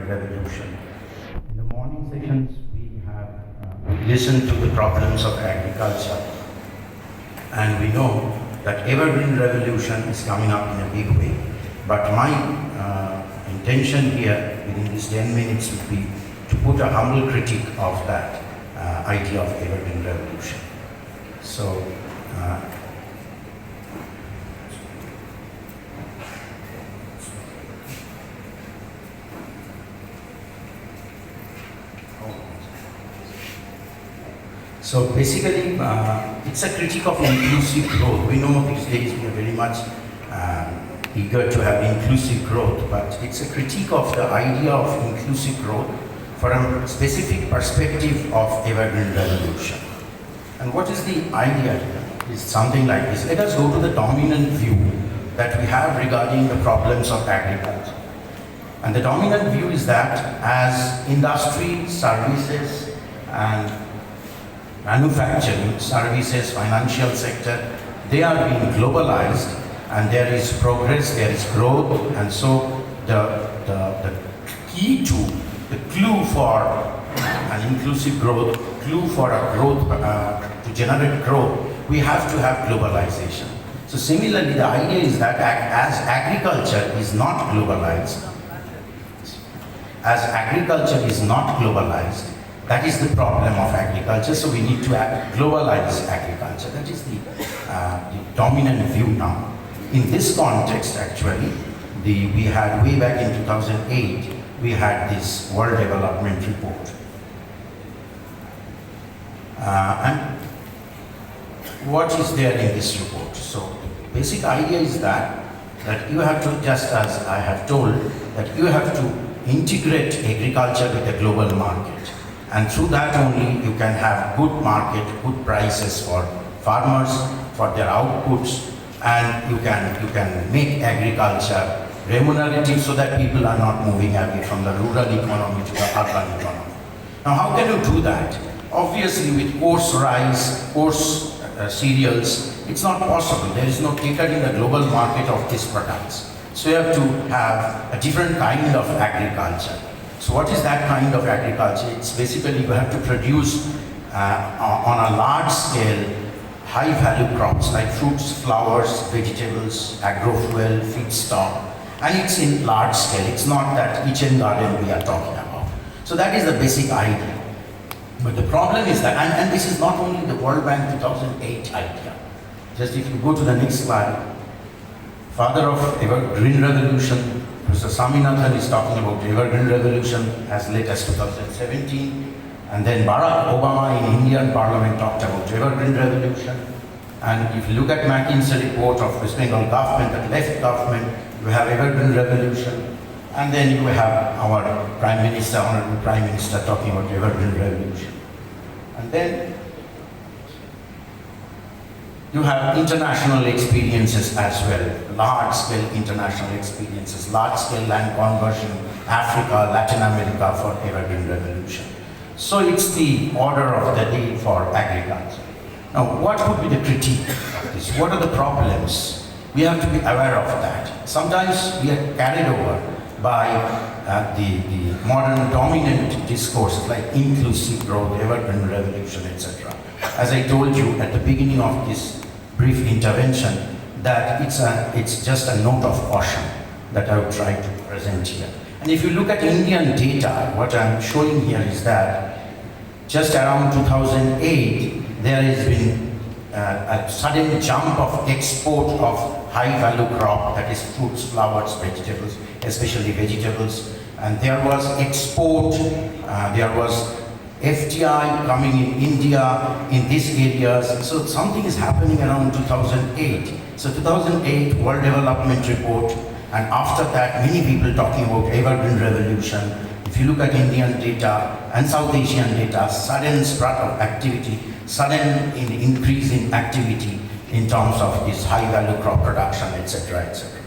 revolution. In the morning sessions, we have listened to the problems of agriculture, and we know that evergreen revolution is coming up in a big way. But my intention here within these 10 minutes would be to put a humble critique of that idea of evergreen revolution. So, basically, it's a critique of inclusive growth. We know these days we are very much eager to have inclusive growth, but it's a critique of the idea of inclusive growth from a specific perspective of evergreen revolution. And what is the idea here? It's something like this. Let us go to the dominant view that we have regarding the problems of agriculture. And the dominant view is that as industry, services, and manufacturing, services, financial sector, they are being globalized, and there is progress, there is growth, and so the key to, the clue for an inclusive growth, clue for a growth, to generate growth, we have to have globalization. So similarly, the idea is that as agriculture is not globalized, that is the problem of agriculture, so we need to globalize agriculture. That is the dominant view now. In this context, actually, we had way back in 2008, we had this World Development Report. And what is there in this report? So the basic idea is that you have to, just as I have told, that you have to integrate agriculture with the global market. And through that only you can have good market, good prices for farmers, for their outputs, and you can make agriculture remunerative so that people are not moving away from the rural economy to the urban economy. Now how can you do that? Obviously with coarse rice, coarse cereals, it's not possible. There is no taker in the global market of these products. So you have to have a different kind of agriculture. So what is that kind of agriculture? It's basically you have to produce on a large scale high value crops like fruits, flowers, vegetables, agrofuel, feedstock, and it's in large scale. It's not that kitchen garden we are talking about. So that is the basic idea. But the problem is that, and this is not only the World Bank 2008 idea. Just if you go to the next slide, father of Evergreen Revolution, Mr. Swaminathan is talking about Evergreen Revolution as late as 2017. And then Barack Obama in Indian Parliament talked about Evergreen Revolution. And if you look at McKinsey report of West Bengal government, the left government, you have Evergreen Revolution. And then you have our Prime Minister, Honorable Prime Minister talking about Evergreen Revolution. And then you have international experiences as well, large-scale international experiences, large-scale land conversion, Africa, Latin America for Evergreen Revolution. So it's the order of the day for agriculture. Now, what would be the critique of this? What are the problems? We have to be aware of that. Sometimes we are carried over by the modern dominant discourses like inclusive growth, Evergreen Revolution, etc. As I told you at the beginning of this brief intervention, that it's just a note of caution that I would try to present here. And if you look at Indian data, what I'm showing here is that just around 2008, there has been a sudden jump of export of high-value crop, that is fruits, flowers, vegetables, especially vegetables. And there was export, there was FDI coming in India, in these areas. So something is happening around 2008. So 2008 World Development Report, and after that many people talking about Evergreen Revolution. If you look at Indian data and South Asian data, sudden spurt of activity, sudden increase in activity in terms of this high value crop production, etc., etc.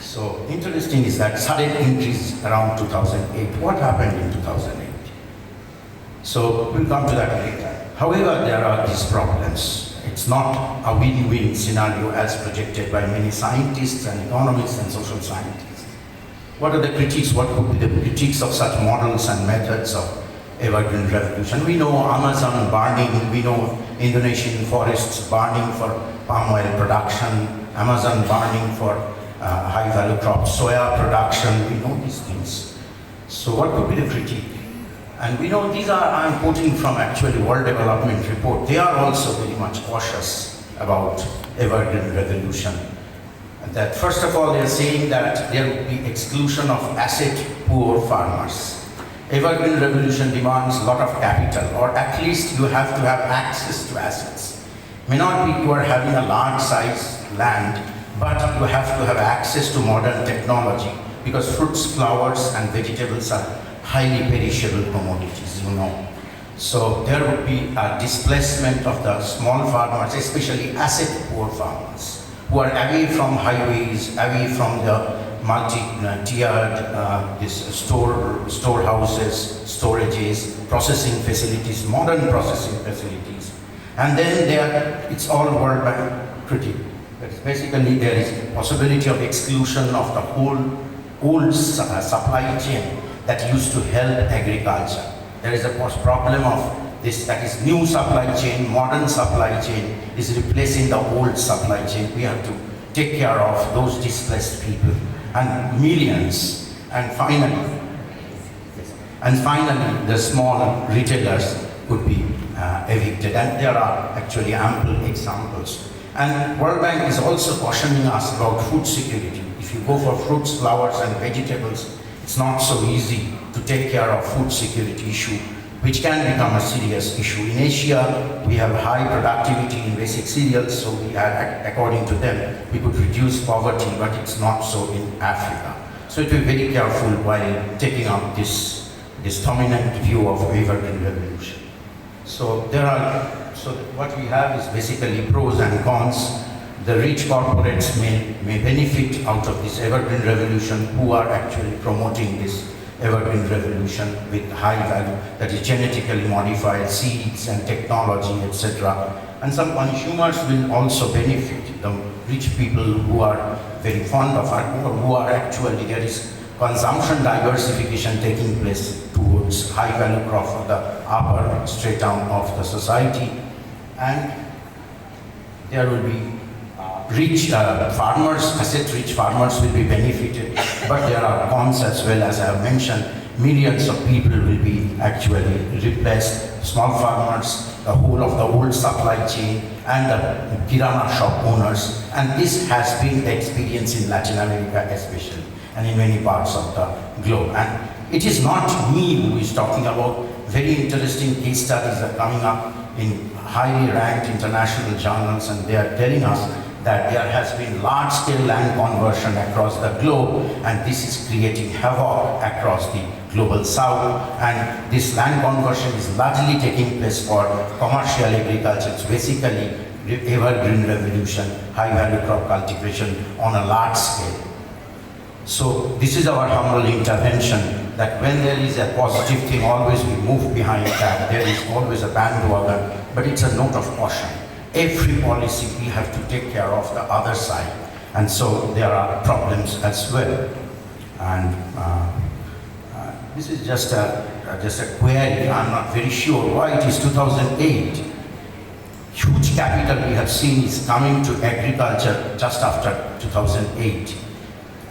So interesting is that sudden increase around 2008. What happened in 2008? So we'll come to that later. However, there are these problems. It's not a win-win scenario as projected by many scientists and economists and social scientists. What are the critiques? What could be the critiques of such models and methods of evergreen revolution? We know Amazon burning, we know Indonesian forests burning for palm oil production, Amazon burning for high value crops, soya production, we know these things. So what could be the critique? And we know these are, I'm quoting from actually World Development Report, they are also very much cautious about evergreen revolution. And that first of all, they are saying that there will be exclusion of asset poor farmers. Evergreen revolution demands a lot of capital, or at least you have to have access to assets. May not be you are having a large size land, but you have to have access to modern technology, because fruits, flowers and vegetables are highly perishable commodities, you know. So there would be a displacement of the small farmers, especially asset poor farmers, who are away from highways, away from the multi-tiered storehouses, storages, processing facilities, modern processing facilities. And then it's all World Bank critique. Basically, there is possibility of exclusion of the whole old supply chain that used to help agriculture. There is a problem of this, that is new supply chain, modern supply chain is replacing the old supply chain. We have to take care of those displaced people and millions. And finally, the small retailers could be evicted. And there are actually ample examples. And World Bank is also cautioning us about food security. If you go for fruits, flowers and vegetables, it's not so easy to take care of food security issue, which can become a serious issue. In Asia, we have high productivity in basic cereals, so we are, according to them, we could reduce poverty, but it's not so in Africa. So to be very careful while taking up this dominant view of evergreen revolution. So what we have is basically pros and cons. The rich corporates may benefit out of this evergreen revolution, who are actually promoting this evergreen revolution with high value, that is genetically modified seeds and technology, etc. And some consumers will also benefit, the rich people who are very fond of art, or who are actually, there is consumption diversification taking place towards high value crop for the upper stratum of the society. And there will be rich farmers, asset-rich farmers will be benefited, but there are cons as well. As I have mentioned, millions of people will be actually replaced, small farmers, the whole of the old supply chain, and the kirana shop owners. And this has been the experience in Latin America especially, and in many parts of the globe. And it is not me who is talking about. Very interesting case studies are coming up in highly ranked international journals, and they are telling us that there has been large-scale land conversion across the globe, and this is creating havoc across the global south. And this land conversion is largely taking place for commercial agriculture. It's basically evergreen revolution, high-value crop cultivation on a large scale. So this is our humble intervention, that when there is a positive thing, always we move behind that. There is always a bandwagon, but it's a note of caution. Every policy we have to take care of the other side, and so there are problems as well. And this is just a query. I'm not very sure why it is 2008. Huge capital we have seen is coming to agriculture just after 2008,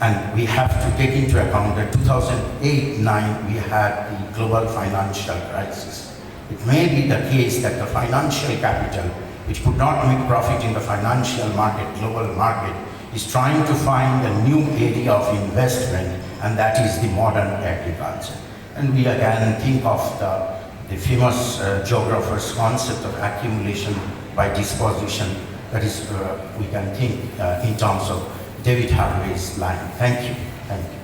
and we have to take into account that 2008-9 we had the global financial crisis. It may be the case that the financial capital, which could not make profit in the financial market, global market, is trying to find a new area of investment, and that is the modern agriculture. And we again think of the famous geographer's concept of accumulation by disposition. That is, we can think in terms of David Harvey's line. Thank you. Thank you.